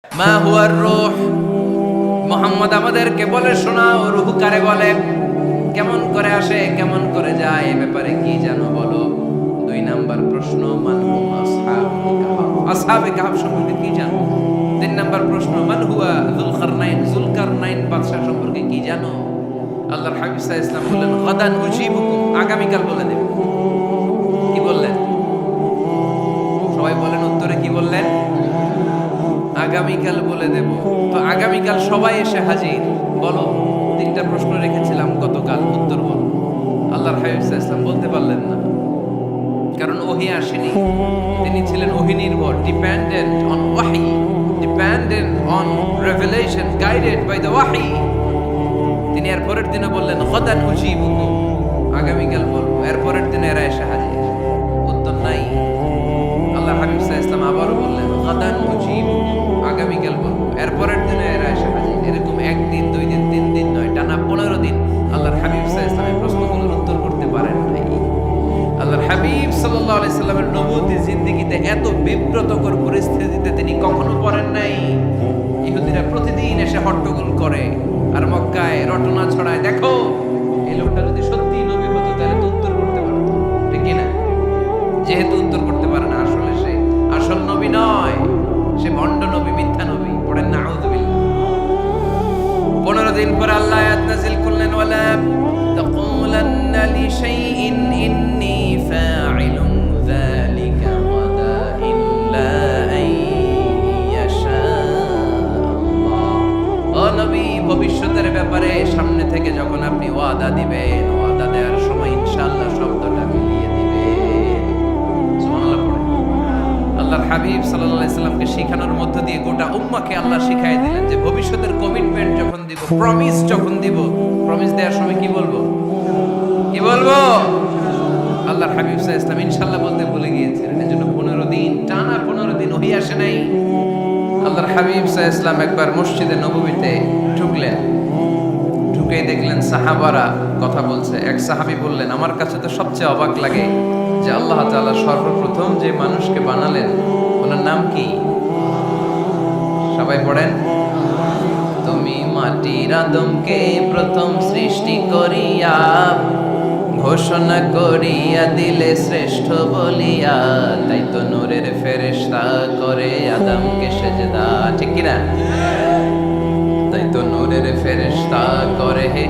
মা হুয়ার রূহ, মুহাম্মদ আমাদেরকে বলে শোনাও রূহ কারে বলে, কেমন করে আসে, কেমন করে যায়, এ ব্যাপারে কি জানো বলো। 2 নাম্বার প্রশ্ন, মান হুম আসহাবুল কাহফ, আসহাবে কাহফ সম্পর্কে কি জানো। 3 নাম্বার প্রশ্ন, মান হুয়া যুলকারনাইন, যুলকারনাইন বাদশা সম্পর্কে কি জানো। আল্লাহর হাবিব সাল্লাল্লাহু আলাইহি ওয়াসাল্লাম বললেন গাদান উজিবুকুম, আগামীকাল বলে দেব। কি বললেন? সবাই বলেন উত্তরে কি বললেন? আগামীকাল বলে দেব। তো আগামীকাল সবাই এসে হাজির। বলো, 3টা প্রশ্ন রেখেছিলাম গতকাল, উত্তর বলো। আল্লাহর হাবিব সাল্লাল্লাহু আলাইহি ওয়াসাল্লাম বলতে পারলেন না, কারণ ওহী আসেনি। তিনি ছিলেন ওহী নির্ভর, ডিপেন্ডেন্ট অন ওয়াহি, dependent on revelation, guided by the ওয়াহি। তিনি এর পরের দিনে বললেন গাদান উজিবুকুম, আগামীকাল বলবো। এর পরের দিনে এরা এসে হাজির, উত্তর নাই। আল্লাহর হাবিব সাল্লাল্লাহু আলাইহি ওয়াসাল্লাম আবারও বললেন গাদান উজিবুকুম, আগামীকাল বলবো। এর পরের দিনে এরা এসে হাজির। এরকম 1 দিন 2 দিন 3 দিন নয়, টানা 15 দিন আল্লাহর হাবিব সাল্লাল্লাহু আলাইহি ওয়াসাল্লাম প্রশ্নগুলোর উত্তর করতে পারেন নাই। আল্লাহর হাবিব সাল্লাল্লাহু আলাইহি সাল্লামের নবুয়তী জিন্দেগিতে এত বিব্রতকর পরিস্থিতিতে তিনি কখনো পড়েন নাই। ইহুদিরা প্রতিদিন এসে হট্টগোল করে আর মক্কায় রটনা ছড়ায়, দেখো এই লোকটা যদি সত্যি নবী হতো তাহলে তো উত্তর করতে পারতো, ঠিক কি না? যেহেতু উত্তর করতে পারে না, আসলে সে আসল নবী নয়, সে ভণ্ড নবী, মিথ্যা নবী। পড়েন না আউযুবিল্লাহ। 15 দিন পর আল্লাহ আয়াত নাযিল করলেন, ওয়ালা তাকুলান্না লিশাইইন ইন্নী ফাইলুন যালিকা গাদা ইল্লা আইয়াশা আল্লাহ। ও নবী, ভবিষ্যতের ব্যাপারে সামনে থেকে যখন আপনি ওয়াদা দিবেন, ওয়াদা দেওয়ার সময় ইনশাআল্লাহ শব্দটা মিলিয়ে দিবেন। সুবহানাল্লাহ পড়ে। আল্লাহর হাবিব সাল্লাল্লাহু আলাইহি সাল্লামকে শিখানোর মধ্য দিয়ে গোটা উম্মাহকে আল্লাহ শিখাই দিলেন যে ভবিষ্যতের কমিটমেন্ট যখন দিব, প্রমিস যখন দিব, প্রমিস দেওয়ার সময় কি বলবো? কি বলবো? আল্লাহর হাবিব সাল্লাল্লাহু আলাইহি সাল্লাম ইনশাআল্লাহ বলতে ভুলে গিয়েছিলেন। এজন্য 15 দিন, টানা 15 দিন ওহী আসে নাই। আল্লাহর হাবিব সাল্লাল্লাহু আলাইহি সাল্লাম একবার মসজিদে নববীতে ঢুকলেন। ঢুকেই দেখলেন সাহাবারা কথা বলছে। এক সাহাবী বললেন, আমার কাছে তো সবচেয়ে অবাক লাগে যে আল্লাহ তাআলা সর্বপ্রথম যে মানুষকে বানালেন ওনার নাম কি? সবাই পড়েন। তুমি মাটির আদমকে প্রথম সৃষ্টি করিয়া ঘোষণা করিয়া দিলে শ্রেষ্ঠ বলিয়া, তাই তো নূরের ফেরেশতা করে আদমকে সেজদা, ঠিক কি না? তাই তো নূরের ফেরেশতা করে হে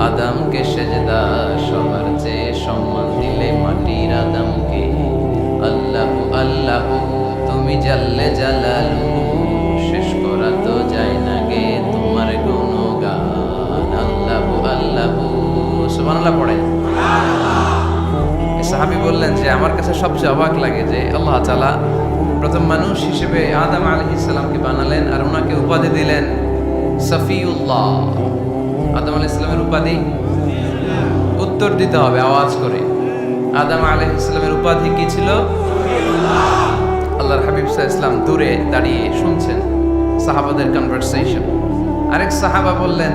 আদমকে সেজদা, সবার চেয়ে সম্মান দিলে মাটির আদমকে। আল্লাহু আল্লাহু তুমি জাল্লে জালালুহু, শেষ করা তো যায় না গে তোমার গুণগান। আল্লাহু আল্লাহু, সুবহানাল্লাহ পড়ে। সাহাবী বললেন যে আমার কাছে সবচেয়ে অবাক লাগে যে আল্লাহ তাআলা প্রথম মানুষ হিসেবে আদম আলাইহিস সালামকে বানালেন আর ওনাকে উপাধি দিলেন সফিউল্লাহ। আদম আলাইহিস সালামের উপাধি উত্তর দিতে হবে আওয়াজ করে। আদম আলাইহিস সালামের উপাধি কি ছিল? আল্লাহর হাবিব সাল্লাল্লাহু আলাইহি ওয়াসাল্লাম দূরে দাঁড়িয়ে শুনছেন সাহাবাদের কনভারসেশন। আরেক সাহাবা বললেন,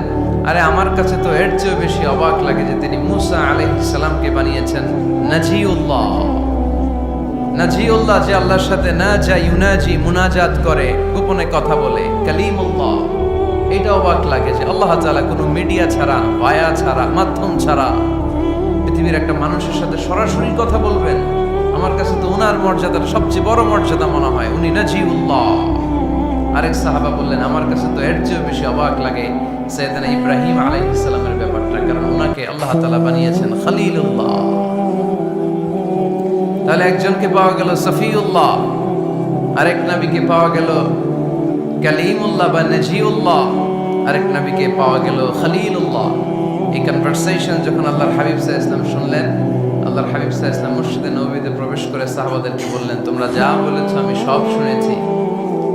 আরে আমার কাছে তো এর চেয়ে বেশি অবাক লাগে যে তিনি মুসা আলাইহিস সালামকে বানিয়েছেন নাজিউল্লাহ। নাজিউল্লাহ, যে আল্লাহর সাথে নাজা ইউনাজি, মুনাজাত করে, গোপনে কথা বলে, কালিমুল্লাহ। এটা অবাক লাগে যে আল্লাহ তাআলা কোনো মিডিয়া ছাড়া, ভায়া ছাড়া, মাধ্যম ছাড়া পৃথিবীর একটা মানুষের সাথে সরাসরি কথা বলবেন। আমার কাছে তো ওনার মর্যাদার সবচেয়ে বড় মর্যাদা মনে হয়, উনি নাজিউল্লাহ। আরেক সাহাবা বললেন, আমার কাছে তো এর চেয়ে বেশি অবাক লাগে সাইয়েদনা ইব্রাহিম আলাইহিস সালামের ব্যাপারটা, কারণ ওনাকে আল্লাহ তাআলা বানিয়েছেন খলিলুল্লাহ। তাহলে একজনকে পাওয়া গেল সফিউল্লাহ, আরেক নবীকে পাওয়া গেল কালিমুল্লাহ বা নাজিউল্লাহ, আরেক নবীকে পাওয়া গেল খলিলুল্লাহ। এই কনভারসেশন যখন আল্লাহর হাবিব সাল্লাল্লাহু আলাইহি ওয়াসাল্লাম শুনলেন, আল্লাহর হাবিব সাল্লাল্লাহু আলাইহি ওয়াসাল্লাম মসজিদে নববীতে প্রবেশ করে সাহাবাদেরকে বললেন, তোমরা যা বলেছো আমি সব শুনেছি,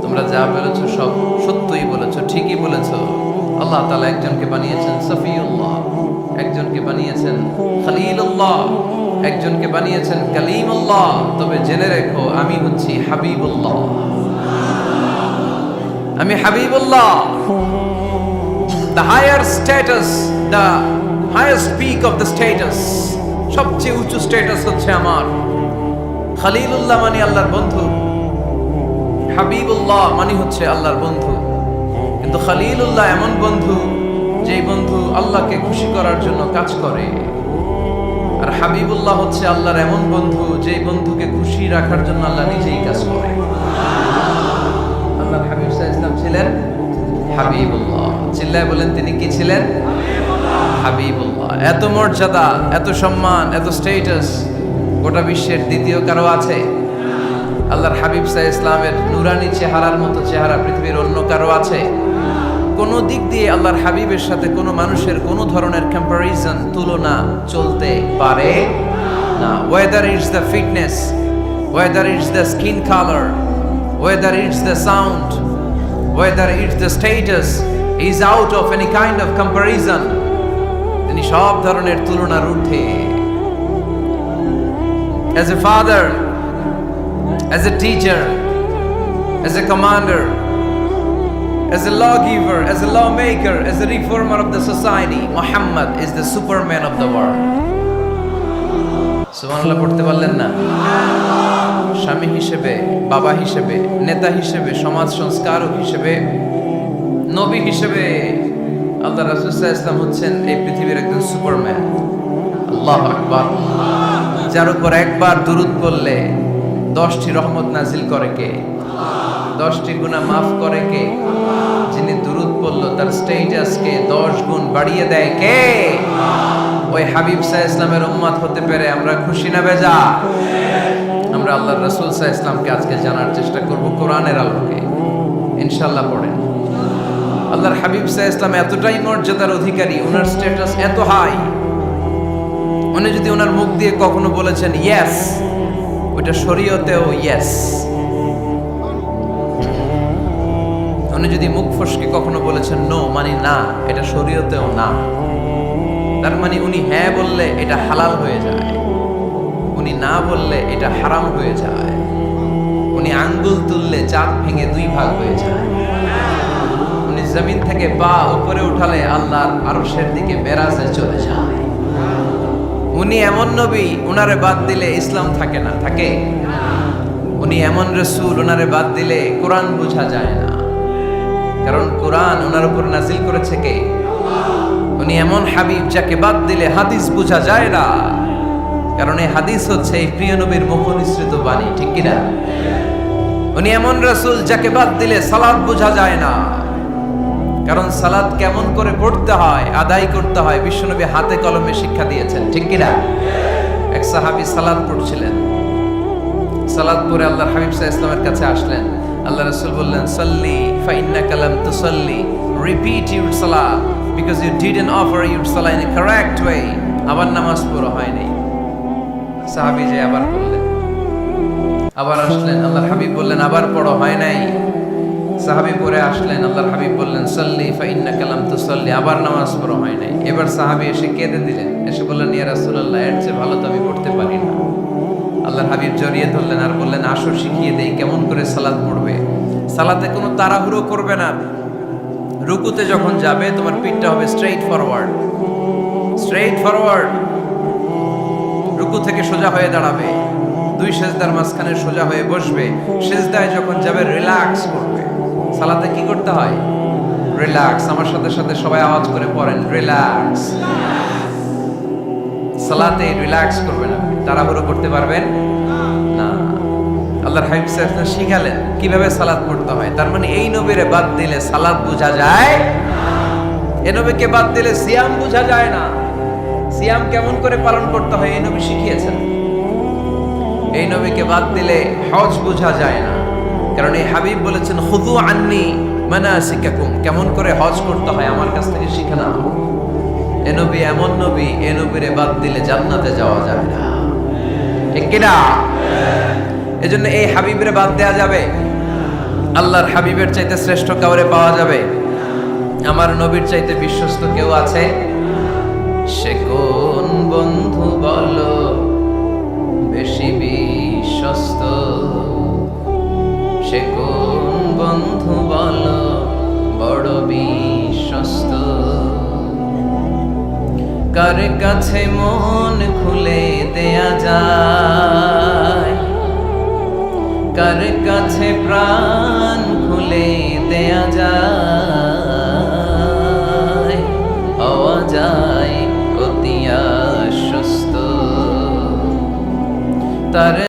তোমরা যা বলেছো সব সত্যই বলেছো, ঠিকই বলেছো। আল্লাহ তাআলা একজনকে বানিয়েছেন সফিউল্লাহ, একজনকে বানিয়েছেন খলিলুল্লাহ, একজনকে বানিয়েছেন কালিমুল্লাহ। তবে জেনে রেখো আমি হচ্ছি হাবিবুল্লাহ, আমি Habibullah. The higher status, the highest peak of the status, সবচেয়ে উঁচু স্ট্যাটাস হচ্ছে আমার। খলিলুল্লাহ মানে আল্লাহর বন্ধু, হাবিবুল্লাহ মানে হচ্ছে আল্লাহর বন্ধু, কিন্তু খলিলুল্লাহ এমন বন্ধু যেই বন্ধু আল্লাহকে খুশি করার জন্য কাজ করে। আর হাবিবুল্লাহ হচ্ছে আল্লাহর এমন বন্ধু যেই বন্ধুকে খুশি রাখার জন্য আল্লাহ নিজেই কাজ করে। আল্লাহর হাবিব সাল্লাল্লাহু আলাইহি ওয়াসাল্লাম ছিলেন হাবিবুল্লাহ। চিল্লায় বলেন তিনি কি ছিলেন? হাবিবুল্লাহ। এত মর্যাদা, এত সম্মান, এত স্ট্যাটাস গোটা বিশ্বের দ্বিতীয় কারো আছে? আল্লাহর হাবিব সাল্লাল্লাহু আলাইহি ওয়াসাল্লামের নুরানি চেহারার মতো চেহারা পৃথিবীর অন্য কারো আছে? কোন দিক দিয়ে আল্লাহর হাবিবের সাথে কোনো মানুষের কোনো ধরনের কম্পারিজন, তুলনা চলতে পারে না। Whether it's the fitness, whether it's the skin colour, whether it's the sound, whether it's the status, is out of any kind of comparison. তিনি সব ধরনের তুলনার ঊর্ধ্বে। As a father, as a teacher, as a commander, as a lawgiver, as a lawmaker, as a reformer of the society, Muhammad is the superman of the world. সুবহানাল্লাহ পড়তে পারলেন না? স্বামী হিসেবে, বাবা হিসেবে, নেতা হিসেবে, সমাজ সংস্কারক হিসেবে, নবী হিসেবে আল্লাহ রাসূল সাল্লাল্লাহু আলাইহি ওয়াসাল্লাম হচ্ছেন এই পৃথিবীর একজন সুপারম্যান। আল্লাহু আকবার। যার উপর একবার দুরূদ পড়লে 10টি রহমত নাজিল করে কে? 10টি গুনাহ মাফ করে কে? যিনি দুরূদ পড়ল তার স্ট্যাটাসকে 10 গুণ বাড়িয়ে দেয় কে? ওই হাবিব সাল্লাল্লাহু আলাইহি ওয়াসাল্লামের উম্মত হতে পেরে আমরা খুশি না বেজা? আমরা আল্লাহর রাসূল সাল্লাল্লাহু আলাইহি ওয়াসাল্লামকে আজকে জানার চেষ্টা করব কোরআনের আলোকে, ইনশাআল্লাহ। পড়েন। আল্লাহর হাবিব সাল্লাল্লাহু আলাইহি ওয়াসাল্লাম এতটাই মর্যাদার অধিকারী, ওনার স্ট্যাটাস এত হাই, উনি যদি ওনার মুখ দিয়ে কখনো বলেছেন ইয়েস, ওটা শরীয়তেও ইয়েস। উনি যদি মুখ ফসকে কখনো বলেছেন নো, মানে না, এটা শরীয়তেও না। তার মানে উনি হ্যাঁ বললে এটা হালাল হয়ে যায়, উনি না বললে এটা হারাম হয়ে যায়। উনি আঙ্গুল তুললে চাঁদ ভেঙে 2 ভাগ হয়ে যায়। উনি জমিন থেকে পা উপরে উঠালে আল্লাহর আরশের দিকে মেরাজে চলে যায়। উনি এমন নবী, উনারে বাদ দিলে ইসলাম থাকে না, থাকে? উনি এমন রাসূল, উনারে বাদ দিলে কোরআন বোঝা যায় না, কারণ কোরআন ওনার উপর নাজিল করেছে কে? উনি এমন হাবিব যাকে বাদ দিলে হাদিস বোঝা যায় না, কারণ এই হাদিস হচ্ছে এই প্রিয় নবীর মুখনিসৃত বাণী, ঠিক কি না? উনি এমন রাসূল যাকে বাদ দিলে সালাত বোঝা যায় না, কারণ সালাত কেমন করে পড়তে হয়, আদায় করতে হয় বিশ্বনবী হাতে কলমে শিক্ষা দিয়েছেন, ঠিক কি না? এক সাহাবী সালাত পড়ছিলেন, সালাত পড়ে আল্লাহর হাবিব সাল্লাল্লাহু আলাইহি ওয়াসাল্লামের কাছে আসলেন। আল্লাহ রাসূল বললেন সাল্লি ফা ইন্নাকা লাম তুসাল্লি, রিপিট ইউর সালাত because you didn't offer your সালাত ইন এ কারেক্ট ওয়ে। আবার নামাজ পড়া হয় নাই। সাহাবী যে আবার পড়লেন, আবার আসলেন, আল্লাহর হাবিব বললেন আবার পড়া হয় নাই। সাহাবী পড়ে আসলেন, আল্লাহর হাবিব বললেন সাল্লি ফা ইন্নাকা লাম তুসাল্লি, আবার নামাজ পড়া হয় নাই। এবার সাহাবী এসে কেঁদে দিলেন, এসে বললেন ইয়া রাসূলুল্লাহ, এর চেয়ে ভালো তো আমি পড়তে পারি না। আল্লাহর হাবিব জড়িয়ে ধরলেন আর বললেন আসো শিখিয়ে দেই কেমন করে সালাত পড়বে। সালাতে কোনো তাড়াহুড়ো করবে না। রুকুতে যখন যাবে তোমার পিঠটা হবে স্ট্রেইট ফরওয়ার্ড, স্ট্রেইট ফরওয়ার্ড। রুকু থেকে সোজা হয়ে দাঁড়াবে, 2 সেজদার মাঝখানে সোজা হয়ে বসবে। সেজদায় যখন যাবে রিল্যাক্স করবে। সালাতে কি করতে হয়? রিল্যাক্স। আমার সাথে সাথে সবাই আওয়াজ করে পড়েন রিল্যাক্স। সালাতে রিল্যাক্স করবেন, আপনি তাড়াহুড়ো করতে পারবেন না। আল্লাহর হাবিব সাল্লাল্লাহু আলাইহি ওয়াসাল্লাম শিখালেন কিভাবে সালাত পড়তে হয়। তার মানে এই নবীরে বাদ দিলে সালাত বোঝা যায়, এই নবীকে বাদ দিলে সিয়াম বোঝা যায় না। সিয়াম কেমন করে পালন করতে হয় এই নবী শিখিয়েছেন। এই নবীকে বাদ দিলে হজ বোঝা যায় না, কারণ এই হাবিব বলেছেন খুযু আন্নী মানাসিকাকুম, কেমন করে হজ করতে হয় আমার কাছ থেকে শিখে নাও। এ নবী এমন নবী, এ নবীরে বাদ দিলে জান্নাতে যাওয়া যায় না, ঠিক কি না? এজন্য এই হাবিবের বাদ দেয়া যাবে? আল্লাহর হাবিবের চাইতে শ্রেষ্ঠ কাউরে পাওয়া যাবে? আমার নবীর চাইতে বিশ্বস্ত কেউ আছে? সে কোন বন্ধু বলো বেশি বিশ্বস্ত? সে কোন বন্ধু বলো বড় বিশ্বস্ত? কার কাছে মন খুলে দেয়া যায়, কার কাছে প্রাণ খুলে দেয়া যায়, হওয়া যায় অতি আশ্বস্ত। তার